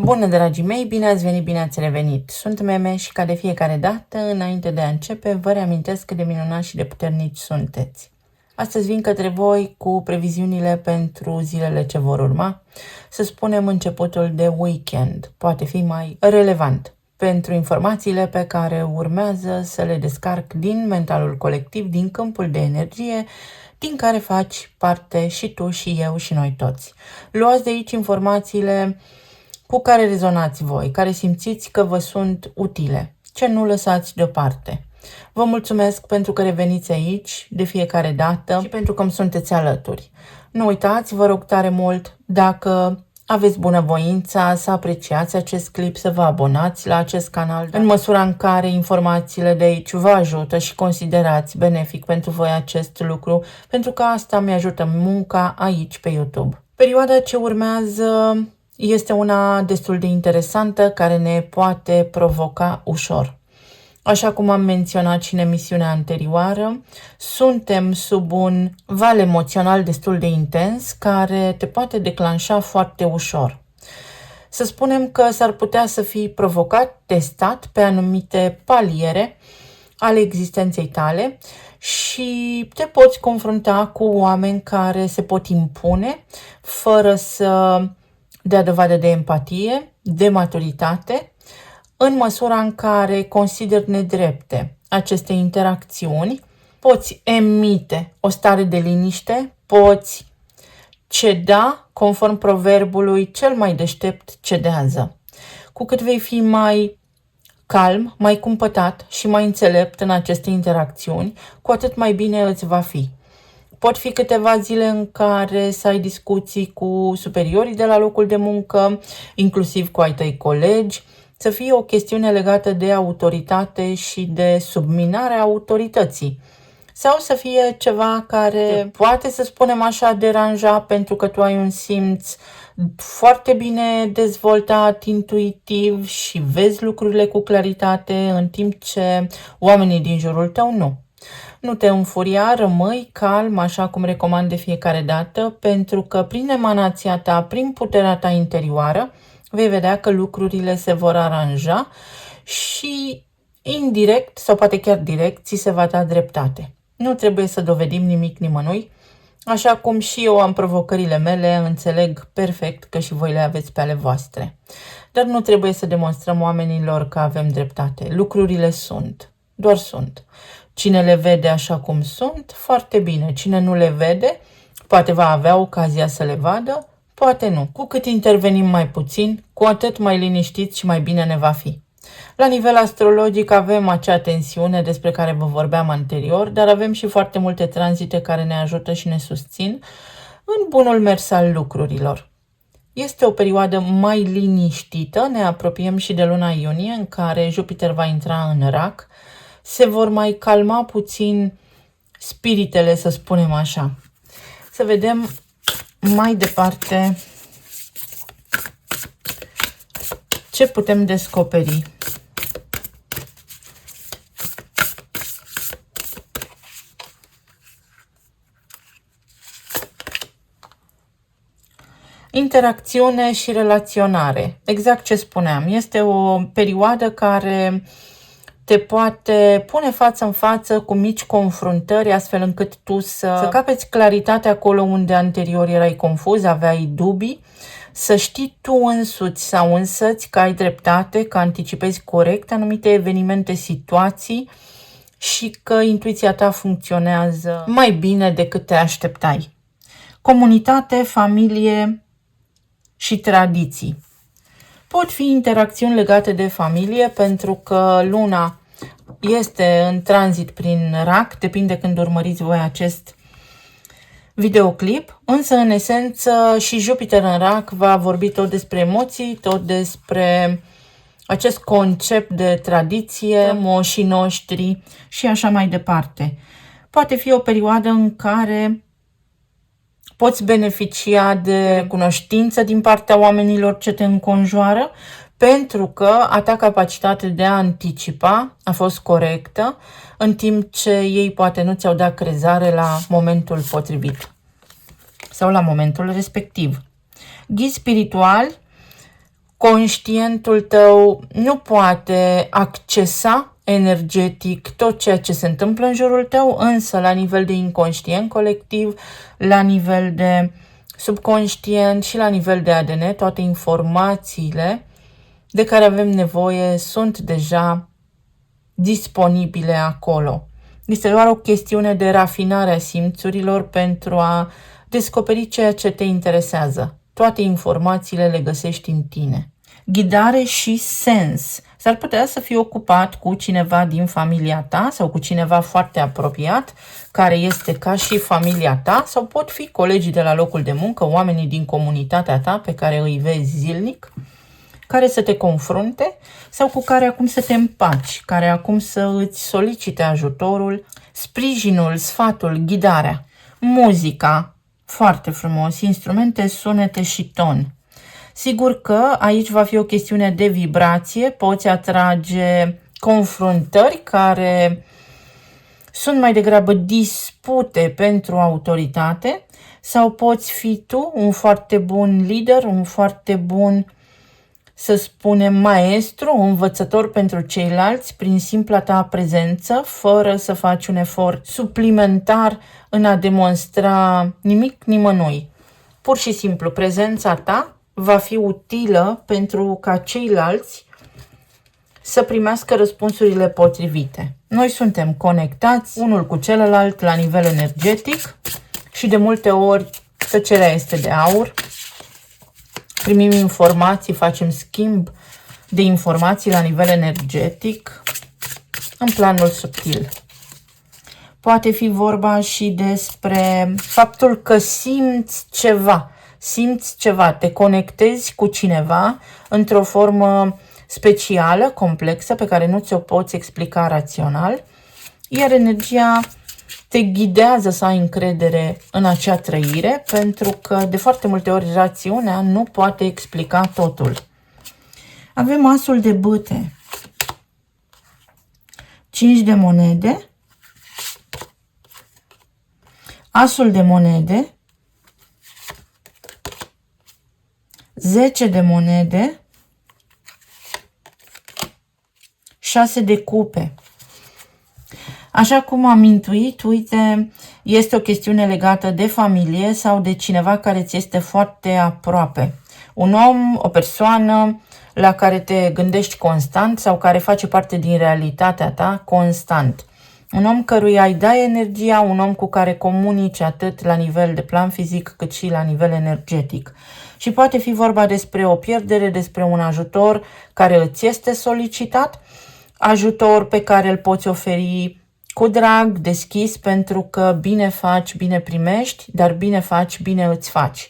Bună, dragii mei, bine ați venit, bine ați revenit! Sunt Meme și ca de fiecare dată, înainte de a începe, vă reamintesc cât de minunați și de puternici sunteți. Astăzi vin către voi cu previziunile pentru zilele ce vor urma, să spunem începutul de weekend, poate fi mai relevant pentru informațiile pe care urmează să le descarc din mentalul colectiv, din câmpul de energie, din care faci parte și tu și eu și noi toți. Luați de aici informațiile cu care rezonați voi, care simțiți că vă sunt utile, ce nu lăsați deoparte. Vă mulțumesc pentru că reveniți aici de fiecare dată și pentru că îmi sunteți alături. Nu uitați, vă rog tare mult, dacă aveți bunăvoința să apreciați acest clip, să vă abonați la acest canal, în măsura în care informațiile de aici vă ajută și considerați benefic pentru voi acest lucru, pentru că asta mi-ajută munca aici pe YouTube. Perioada ce urmează este una destul de interesantă, care ne poate provoca ușor. Așa cum am menționat și în emisiunea anterioară, suntem sub un val emoțional destul de intens, care te poate declanșa foarte ușor. Să spunem că s-ar putea să fii provocat, testat pe anumite paliere ale existenței tale și te poți confrunta cu oameni care se pot impune fără să dea dovadă de empatie, de maturitate, în măsura în care consideri nedrepte aceste interacțiuni, poți emite o stare de liniște, poți ceda, conform proverbului, cel mai deștept cedează. Cu cât vei fi mai calm, mai cumpătat și mai înțelept în aceste interacțiuni, cu atât mai bine îți va fi. Pot fi câteva zile în care să ai discuții cu superiorii de la locul de muncă, inclusiv cu ai tăi colegi, să fie o chestiune legată de autoritate și de subminarea autorității. Sau să fie ceva care poate, să spunem așa, deranja pentru că tu ai un simț foarte bine dezvoltat, intuitiv și vezi lucrurile cu claritate, în timp ce oamenii din jurul tău nu. Nu te înfuria, rămâi calm, așa cum recomand de fiecare dată, pentru că prin emanația ta, prin puterea ta interioară, vei vedea că lucrurile se vor aranja și indirect sau poate chiar direct ți se va da dreptate. Nu trebuie să dovedim nimic nimănui, așa cum și eu am provocările mele, înțeleg perfect că și voi le aveți pe ale voastre. Dar nu trebuie să demonstrăm oamenilor că avem dreptate. Lucrurile sunt, doar sunt. Cine le vede așa cum sunt, foarte bine. Cine nu le vede, poate va avea ocazia să le vadă, poate nu. Cu cât intervenim mai puțin, cu atât mai liniștiți și mai bine ne va fi. La nivel astrologic avem acea tensiune despre care vă vorbeam anterior, dar avem și foarte multe tranzite care ne ajută și ne susțin în bunul mers al lucrurilor. Este o perioadă mai liniștită, ne apropiem și de luna iunie, în care Jupiter va intra în Rac. Se vor mai calma puțin spiritele, să spunem așa. Să vedem mai departe ce putem descoperi. Interacțiune și relaționare. Exact ce spuneam. Este o perioadă care te poate pune față în față cu mici confruntări, astfel încât tu să capeți claritate acolo unde anterior erai confuz, aveai dubii, să știi tu însuți sau însăți că ai dreptate, că anticipezi corect anumite evenimente, situații și că intuiția ta funcționează mai bine decât te așteptai. Comunitate, familie și tradiții. Pot fi interacțiuni legate de familie, pentru că luna este în tranzit prin Rac, depinde când urmăriți voi acest videoclip, însă în esență și Jupiter în Rac va vorbi tot despre emoții, tot despre acest concept de tradiție, moșii noștri și așa mai departe. Poate fi o perioadă în care poți beneficia de recunoștință din partea oamenilor ce te înconjoară, pentru că a ta capacitate de a anticipa a fost corectă, în timp ce ei poate nu ți-au dat crezare la momentul potrivit sau la momentul respectiv. Ghizi spirituali Conștientul tău nu poate accesa energetic tot ceea ce se întâmplă în jurul tău, însă la nivel de inconștient colectiv, la nivel de subconștient și la nivel de ADN, toate informațiile de care avem nevoie sunt deja disponibile acolo. Este doar o chestiune de rafinare a simțurilor pentru a descoperi ceea ce te interesează. Toate informațiile le găsești în tine. Ghidare și sens. S-ar putea să fii ocupat cu cineva din familia ta sau cu cineva foarte apropiat, care este ca și familia ta, sau pot fi colegii de la locul de muncă, oamenii din comunitatea ta pe care îi vezi zilnic, care să te confrunte sau cu care acum să te împaci, care acum să îți solicite ajutorul, sprijinul, sfatul, ghidarea. Muzica, foarte frumos, instrumente, sunete și ton. Sigur că aici va fi o chestiune de vibrație, poți atrage confruntări care sunt mai degrabă dispute pentru autoritate sau poți fi tu un foarte bun lider, un foarte bun, să spunem, maestru, învățător pentru ceilalți prin simpla ta prezență, fără să faci un efort suplimentar în a demonstra nimic nimănui. Pur și simplu, prezența ta va fi utilă pentru ca ceilalți să primească răspunsurile potrivite. Noi suntem conectați unul cu celălalt la nivel energetic și de multe ori tăcerea este de aur. Primim informații, facem schimb de informații la nivel energetic în planul subtil. Poate fi vorba și despre faptul că simți ceva, te conectezi cu cineva într-o formă specială, complexă, pe care nu ți-o poți explica rațional, iar energia te ghidează să ai încredere în acea trăire, pentru că de foarte multe ori rațiunea nu poate explica totul. Avem asul de bâte, 5 de monede, asul de monede, 10 de monede, 6 de cupe. Așa cum am intuit, uite, este o chestiune legată de familie sau de cineva care ți este foarte aproape. Un om, o persoană la care te gândești constant sau care face parte din realitatea ta constant. Un om căruia îi dai energia, un om cu care comunici atât la nivel de plan fizic cât și la nivel energetic. Și poate fi vorba despre o pierdere, despre un ajutor care îți este solicitat, ajutor pe care îl poți oferi cu drag, deschis, pentru că bine faci, bine primești, dar bine faci, bine îți faci.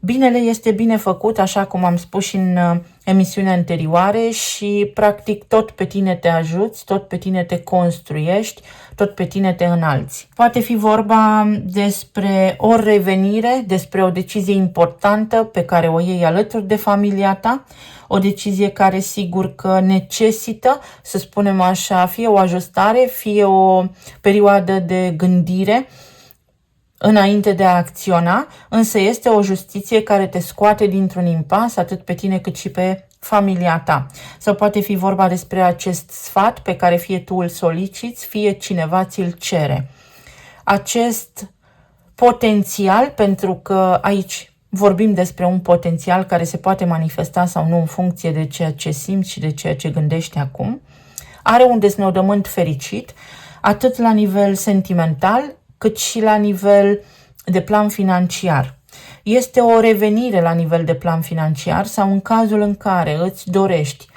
Binele este bine făcut, așa cum am spus și în emisiunea anterioare, și practic tot pe tine te ajuți, tot pe tine te construiești, tot pe tine te înalți. Poate fi vorba despre o revenire, despre o decizie importantă pe care o iei alături de familia ta, o decizie care sigur că necesită, să spunem așa, fie o ajustare, fie o perioadă de gândire înainte de a acționa, însă este o justiție care te scoate dintr-un impas atât pe tine cât și pe familia ta. Sau poate fi vorba despre acest sfat pe care fie tu îl soliciți, fie cineva ți-l cere. Acest potențial, pentru că aici vorbim despre un potențial care se poate manifesta sau nu în funcție de ceea ce simți și de ceea ce gândești acum, are un deznodământ fericit, atât la nivel sentimental, cât și la nivel de plan financiar. Este o revenire la nivel de plan financiar sau în cazul în care îți dorești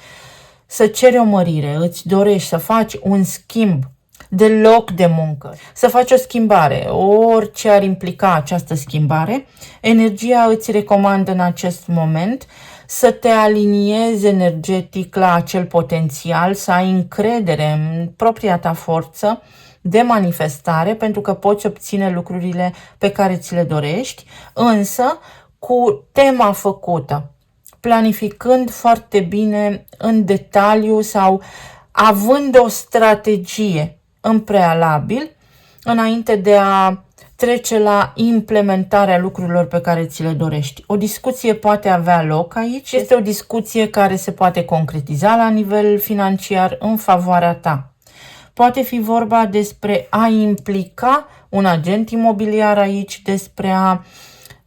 să ceri o mărire, îți dorești să faci un schimb de loc de muncă, să faci o schimbare, orice ar implica această schimbare, energia îți recomandă în acest moment să te aliniezi energetic la acel potențial, să ai încredere în propria ta forță de manifestare, pentru că poți obține lucrurile pe care ți le dorești, însă cu tema făcută, planificând foarte bine în detaliu sau având o strategie în prealabil, înainte de a trece la implementarea lucrurilor pe care ți le dorești. O discuție poate avea loc aici, este o discuție care se poate concretiza la nivel financiar în favoarea ta. Poate fi vorba despre a implica un agent imobiliar aici, despre a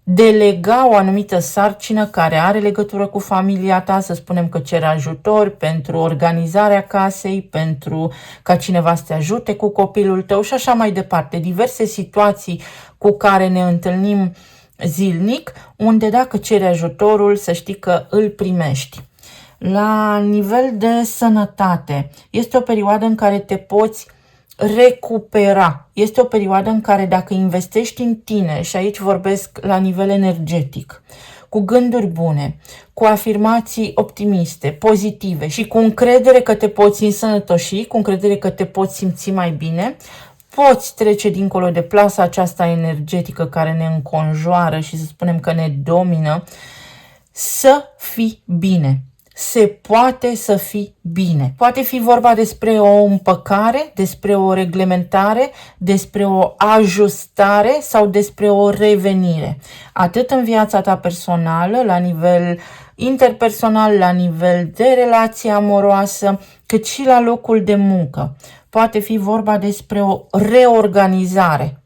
delega o anumită sarcină care are legătură cu familia ta, să spunem că cere ajutor pentru organizarea casei, pentru ca cineva să te ajute cu copilul tău și așa mai departe. Diverse situații cu care ne întâlnim zilnic, unde dacă ceri ajutorul, să știi că îl primești. La nivel de sănătate, este o perioadă în care te poți recupera. Este o perioadă în care dacă investești în tine, și aici vorbesc la nivel energetic, cu gânduri bune, cu afirmații optimiste, pozitive și cu încredere că te poți însănătoși, cu încredere că te poți simți mai bine, poți trece dincolo de plasa aceasta energetică care ne înconjoară și să spunem că ne domină, să fii bine. Se poate să fii bine. Poate fi vorba despre o împăcare, despre o reglementare, despre o ajustare sau despre o revenire. Atât în viața ta personală, la nivel interpersonal, la nivel de relație amoroasă, cât și la locul de muncă. Poate fi vorba despre o reorganizare.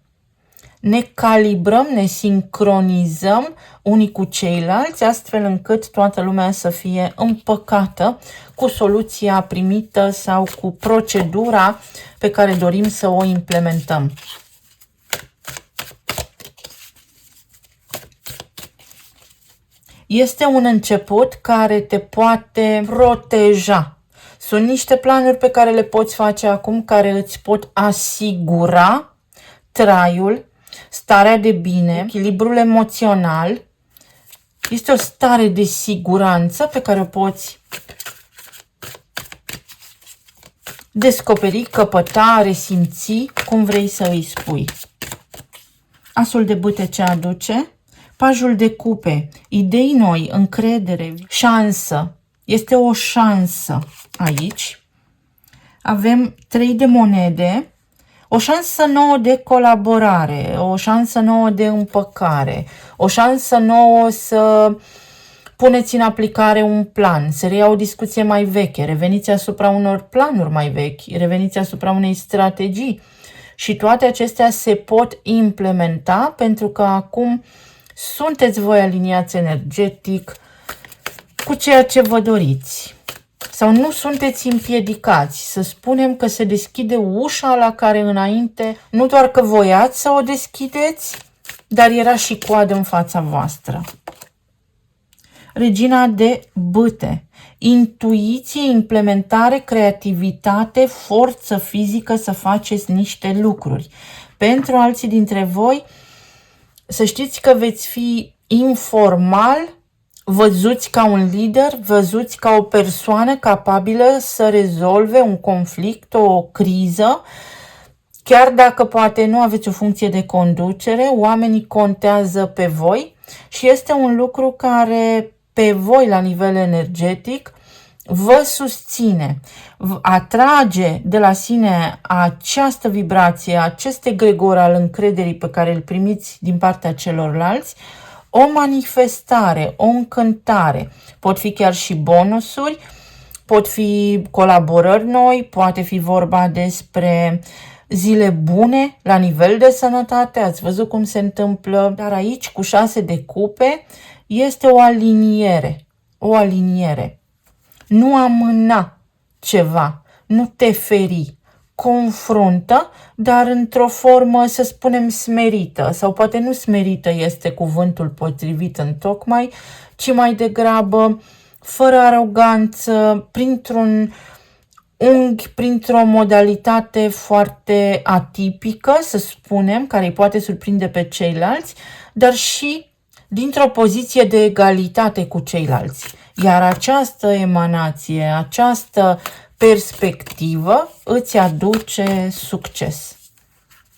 Ne calibrăm, ne sincronizăm unii cu ceilalți, astfel încât toată lumea să fie împăcată cu soluția primită sau cu procedura pe care dorim să o implementăm. Este un început care te poate proteja. Sunt niște planuri pe care le poți face acum, care îți pot asigura traiul, starea de bine, echilibrul emoțional. Este o stare de siguranță pe care o poți descoperi, căpăta, resimți, cum vrei să îi spui. Asul de bâte ce aduce? Pajul de cupe, idei noi, încredere, șansă. Este o șansă aici. Avem 3 de monede. O șansă nouă de colaborare, o șansă nouă de împăcare, o șansă nouă să puneți în aplicare un plan, să reia o discuție mai veche, reveniți asupra unor planuri mai vechi, reveniți asupra unei strategii. Și toate acestea se pot implementa pentru că acum sunteți voi aliniați energetic cu ceea ce vă doriți. Sau nu sunteți împiedicați, să spunem că se deschide ușa la care înainte nu doar că voiați să o deschideți, dar era și coadă în fața voastră. Regina de bâte, intuiție, implementare, creativitate, forță fizică să faceți niște lucruri. Pentru alții dintre voi, să știți că veți fi informal, văzuți ca un lider, văzuți ca o persoană capabilă să rezolve un conflict, o criză, chiar dacă poate nu aveți o funcție de conducere, oamenii contează pe voi și este un lucru care pe voi la nivel energetic vă susține, atrage de la sine această vibrație, acest egregor al încrederii pe care îl primiți din partea celorlalți, o manifestare, o încântare. Pot fi chiar și bonusuri, pot fi colaborări noi, poate fi vorba despre zile bune la nivel de sănătate, ați văzut cum se întâmplă, dar aici cu 6 de cupe este o aliniere, o aliniere. Nu amâna ceva, nu te feri, confruntă, dar într-o formă, să spunem, smerită, sau poate nu smerită este cuvântul potrivit întocmai, ci mai degrabă fără aroganță, printr-un unghi, printr-o modalitate foarte atipică, să spunem, care îi poate surprinde pe ceilalți, dar și dintr-o poziție de egalitate cu ceilalți. Iar această emanație, această perspectivă îți aduce succes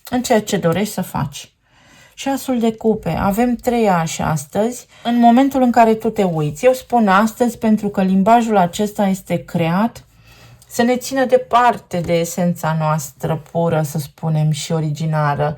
în ceea ce dorești să faci. Și asul de cupe. Avem 3 ași astăzi. În momentul în care tu te uiți, eu spun astăzi pentru că limbajul acesta este creat să ne țină departe de esența noastră pură, să spunem, și originară.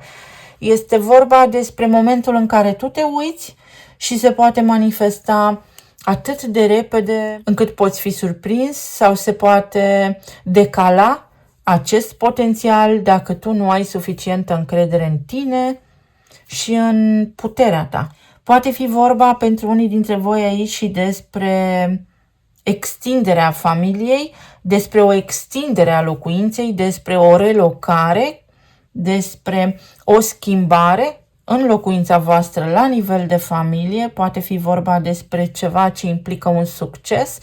Este vorba despre momentul în care tu te uiți și se poate manifesta atât de repede încât poți fi surprins sau se poate decala acest potențial dacă tu nu ai suficientă încredere în tine și în puterea ta. Poate fi vorba pentru unii dintre voi aici și despre extinderea familiei, despre o extindere a locuinței, despre o relocare, despre o schimbare în locuința voastră la nivel de familie. Poate fi vorba despre ceva ce implică un succes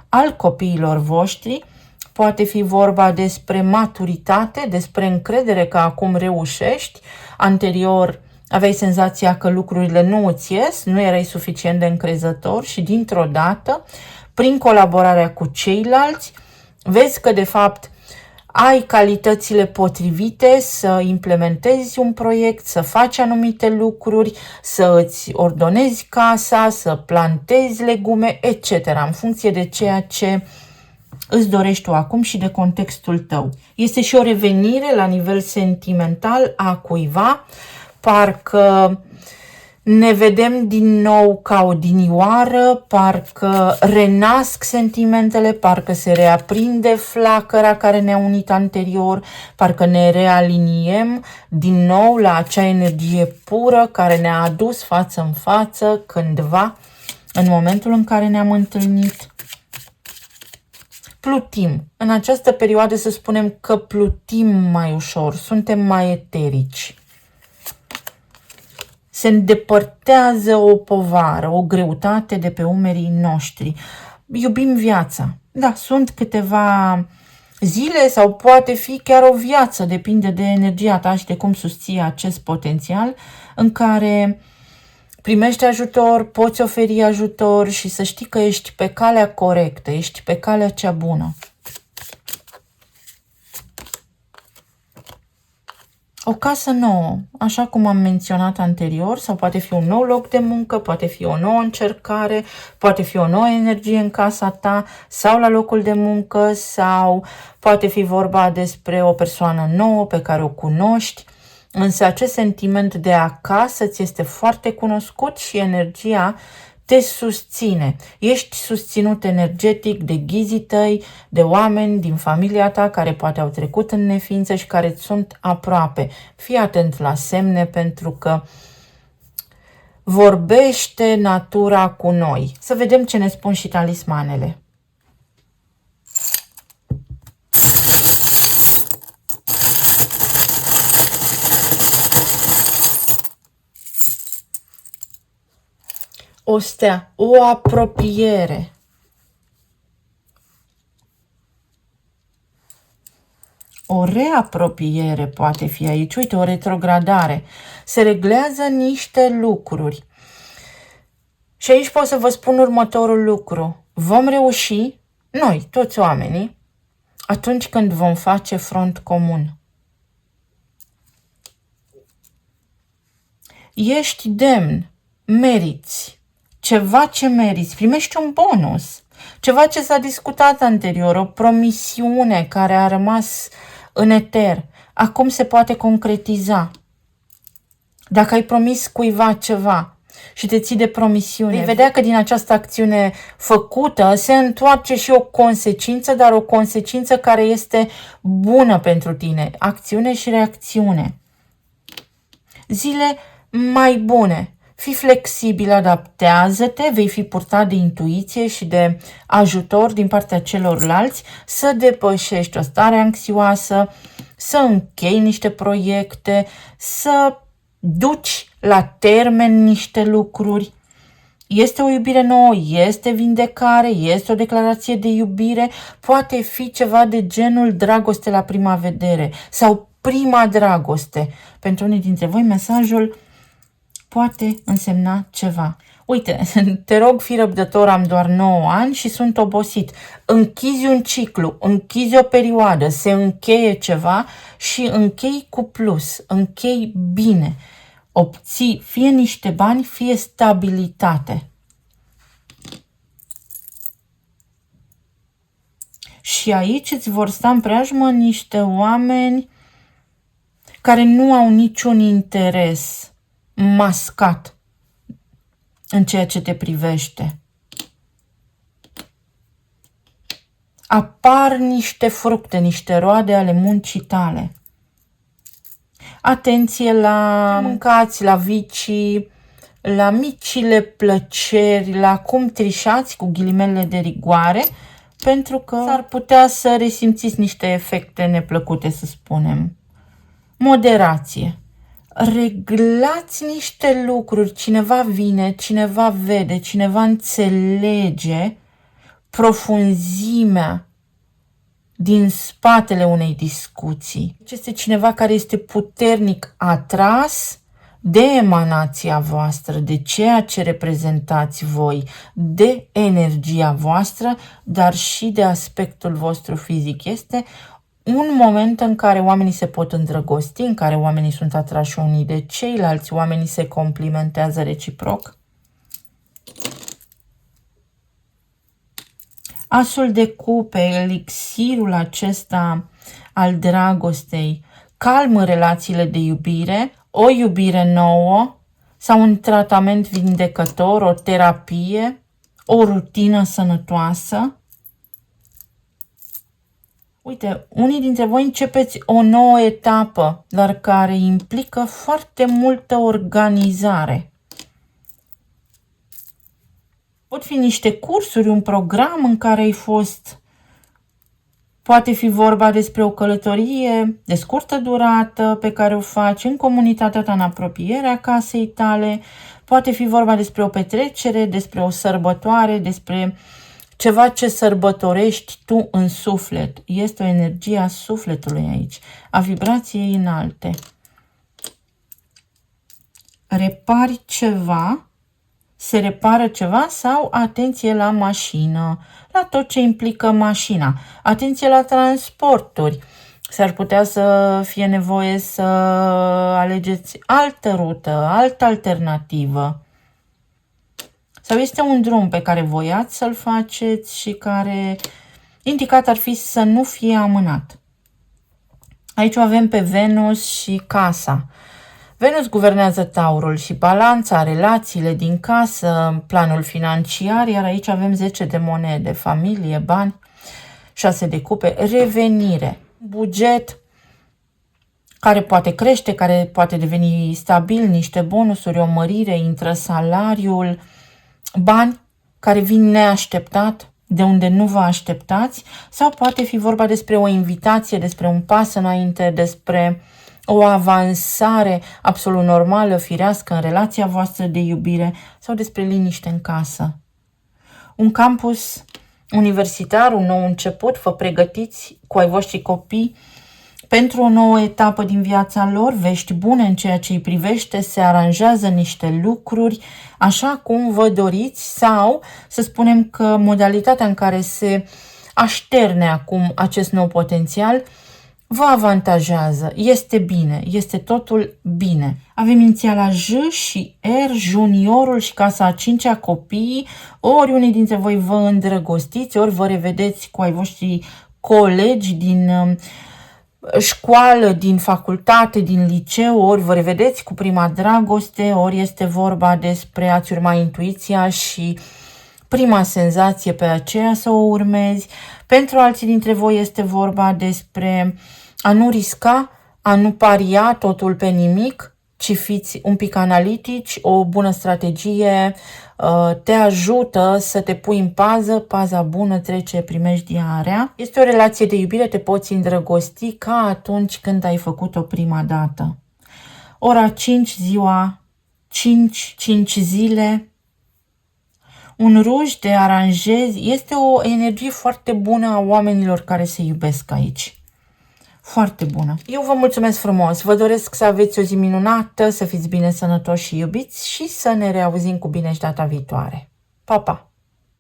al copiilor voștri, poate fi vorba despre maturitate, despre încredere că acum reușești. Anterior aveai senzația că lucrurile nu îți ies, nu erai suficient de încrezător și dintr-o dată, prin colaborarea cu ceilalți, vezi că de fapt ai calitățile potrivite să implementezi un proiect, să faci anumite lucruri, să îți ordonezi casa, să plantezi legume, etc. în funcție de ceea ce îți dorești tu acum și de contextul tău. Este și o revenire la nivel sentimental a cuiva, parcă ne vedem din nou ca o dinioară, parcă renasc sentimentele, parcă se reaprinde flacăra care ne-a unit anterior, parcă ne realiniem din nou la acea energie pură care ne-a adus față în față cândva, în momentul în care ne-am întâlnit. Plutim. În această perioadă să spunem că plutim mai ușor, suntem mai eterici. Se îndepărtează o povară, o greutate de pe umerii noștri. Iubim viața. Da, sunt câteva zile sau poate fi chiar o viață, depinde de energia ta și de cum susții acest potențial, în care primești ajutor, poți oferi ajutor și să știi că ești pe calea corectă, ești pe calea cea bună. O casă nouă, așa cum am menționat anterior, sau poate fi un nou loc de muncă, poate fi o nouă încercare, poate fi o nouă energie în casa ta sau la locul de muncă, sau poate fi vorba despre o persoană nouă pe care o cunoști, însă acest sentiment de acasă ți este foarte cunoscut și energia te susține. Ești susținut energetic de ghizii tăi, de oameni din familia ta care poate au trecut în neființă și care îți sunt aproape. Fii atent la semne pentru că vorbește natura cu noi. Să vedem ce ne spun și talismanele. O stea, o apropiere. O reapropiere poate fi aici. Uite, o retrogradare. Se reglează niște lucruri. Și aici pot să vă spun următorul lucru. Vom reuși, noi, toți oamenii, atunci când vom face front comun. Ești demn, meriți. Ceva ce meriți, primești un bonus, ceva ce s-a discutat anterior, o promisiune care a rămas în eter, acum se poate concretiza. Dacă ai promis cuiva ceva și te ții de promisiune, vei vedea că din această acțiune făcută se întoarce și o consecință, dar o consecință care este bună pentru tine, acțiune și reacțiune. Zile mai bune. Fii flexibil, adaptează-te, vei fi purtat de intuiție și de ajutor din partea celorlalți să depășești o stare anxioasă, să închei niște proiecte, să duci la termen niște lucruri. Este o iubire nouă, este vindecare, este o declarație de iubire, poate fi ceva de genul dragoste la prima vedere sau prima dragoste. Pentru unii dintre voi mesajul poate însemna ceva. Uite, te rog, fii răbdător, am doar 9 ani și sunt obosit. Închizi un ciclu, închizi o perioadă, se încheie ceva și închei cu plus, închei bine. Obții fie niște bani, fie stabilitate. Și aici îți vor sta în preajmă niște oameni care nu au niciun interes mascat în ceea ce te privește. Apar niște fructe, niște roade ale muncii tale. Atenție la mâncați, la vicii, la micile plăceri, la cum trișați cu ghilimele de rigoare, pentru că s-ar putea să resimțiți niște efecte neplăcute, să spunem. Moderație. Reglați niște lucruri, cineva vine, cineva vede, cineva înțelege profunzimea din spatele unei discuții. Este cineva care este puternic atras de emanația voastră, de ceea ce reprezentați voi, de energia voastră, dar și de aspectul vostru fizic. Este un moment în care oamenii se pot îndrăgosti, în care oamenii sunt atrași unii de ceilalți, oamenii se complimentează reciproc. Asul de cupe, elixirul acesta al dragostei, calmă relațiile de iubire, o iubire nouă sau un tratament vindecător, o terapie, o rutină sănătoasă. Uite, unii dintre voi începeți o nouă etapă, dar care implică foarte multă organizare. Pot fi niște cursuri, un program în care ai fost. Poate fi vorba despre o călătorie de scurtă durată pe care o faci în comunitatea ta, în apropierea casei tale. Poate fi vorba despre o petrecere, despre o sărbătoare, despre ceva ce sărbătorești tu în suflet. Este o energie a sufletului aici, a vibrației înalte. Repari ceva, se repară ceva sau atenție la mașină, la tot ce implică mașina. Atenție la transporturi. S-ar putea să fie nevoie să alegeți altă rută, altă alternativă. Sau este un drum pe care voiați să-l faceți și care indicat ar fi să nu fie amânat. Aici o avem pe Venus și casa. Venus guvernează Taurul și balanța, relațiile din casă, planul financiar, iar aici avem 10 de monede, familie, bani, 6 de cupe, revenire, buget care poate crește, care poate deveni stabil, niște bonusuri, o mărire, intră salariul, bani care vin neașteptat, de unde nu vă așteptați, sau poate fi vorba despre o invitație, despre un pas înainte, despre o avansare absolut normală, firească în relația voastră de iubire sau despre liniște în casă. Un campus universitar, un nou început, vă pregătiți cu ai voștri copii pentru o nouă etapă din viața lor, vești bune în ceea ce îi privește, se aranjează niște lucruri așa cum vă doriți sau să spunem că modalitatea în care se așterne acum acest nou potențial vă avantajează, este bine, este totul bine. Avem inițiala J și R, juniorul și casa a 5-a, copiii, ori unii dintre voi vă îndrăgostiți, ori vă revedeți cu ai voștri colegi din școală, din facultate, din liceu, ori vă revedeți cu prima dragoste, ori este vorba despre a-ți urma intuiția și prima senzație pe aceea să o urmezi. Pentru alții dintre voi este vorba despre a nu risca, a nu paria totul pe nimic, ci fiți un pic analitici, o bună strategie te ajută să te pui în pază, paza bună trece primejdia rea. Este o relație de iubire, te poți îndrăgosti ca atunci când ai făcut-o prima dată. Ora 5, ziua 5 zile, un ruj de aranjezi, este o energie foarte bună a oamenilor care se iubesc aici. Foarte bună. Eu vă mulțumesc frumos, vă doresc să aveți o zi minunată, să fiți bine, sănătoși și iubiți și să ne reauzim cu bine și data viitoare. Pa, pa!